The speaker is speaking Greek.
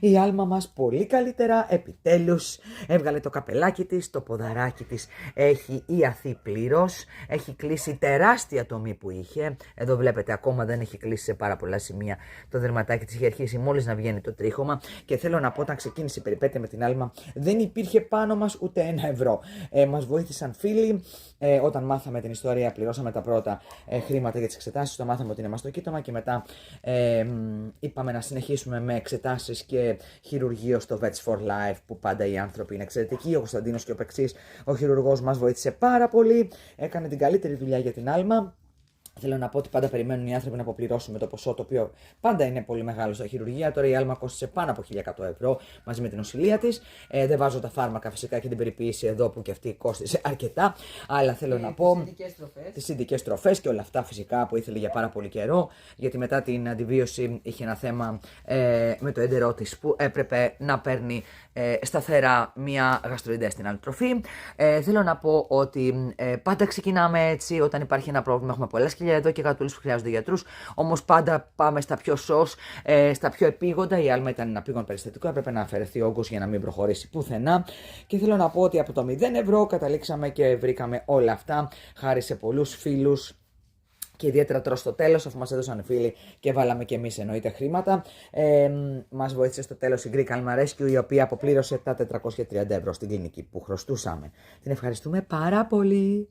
Η Άλμα μας πολύ καλύτερα, επιτέλους έβγαλε το καπελάκι της, το ποδαράκι της έχει ιαθεί πλήρως, έχει κλείσει τεράστια τομή που είχε. Εδώ βλέπετε ακόμα δεν έχει κλείσει σε πάρα πολλά σημεία το δερματάκι της, είχε αρχίσει μόλις να βγαίνει το τρίχωμα και θέλω να πω όταν ξεκίνησε η περιπέτεια με την Άλμα δεν υπήρχε πάνω μας ούτε €1. Μας βοήθησαν φίλοι, όταν μάθαμε την ιστορία πληρώσαμε τα πρώτα χρήματα για τις εξετάσεις, το μάθαμε ότι είναι μαστοκύττωμα και μετά είπαμε να συνεχίσουμε με εξετάσεις και χειρουργείο στο Vets for Life που πάντα οι άνθρωποι είναι εξαιρετικοί. Ο Κωνσταντίνος και ο Πεξής, ο χειρουργός μας βοήθησε πάρα πολύ, έκανε την καλύτερη δουλειά για την Άλμα. Θέλω να πω ότι πάντα περιμένουν οι άνθρωποι να αποπληρώσουμε το ποσό το οποίο πάντα είναι πολύ μεγάλο στα χειρουργεία. Τώρα η Άλμα κόστησε πάνω από €1.100 μαζί με την νοσηλεία της. Δεν βάζω τα φάρμακα φυσικά και την περιποίηση εδώ που και αυτή κόστησε αρκετά. Αλλά θέλω να πω. Τις ειδικές τροφές και όλα αυτά φυσικά που ήθελε για πάρα πολύ καιρό. Γιατί μετά την αντιβίωση είχε ένα θέμα με το έντερό της που έπρεπε να παίρνει σταθερά μια γαστροϊντέστιναλ τροφή. Θέλω να πω ότι πάντα ξεκινάμε έτσι όταν υπάρχει ένα πρόβλημα. Έχουμε πολλά σκυλιά εδώ και γατούλες που χρειάζονται γιατρούς. Όμως πάντα πάμε στα πιο σως, στα πιο επίγοντα. Η Άλμα ήταν ένα επίγον περιστατικό. Έπρεπε να αφαιρεθεί όγκος για να μην προχωρήσει πουθενά. Και θέλω να πω ότι από το €0 καταλήξαμε και βρήκαμε όλα αυτά χάρη σε πολλούς φίλους. Και ιδιαίτερα τώρα στο τέλος, αφού μας έδωσαν οι φίλοι και βάλαμε και εμείς εννοείται χρήματα, μας βοήθησε στο τέλος η Greek Alma Rescue, η οποία αποπλήρωσε τα €430 στην κλινική που χρωστούσαμε. Την ευχαριστούμε πάρα πολύ.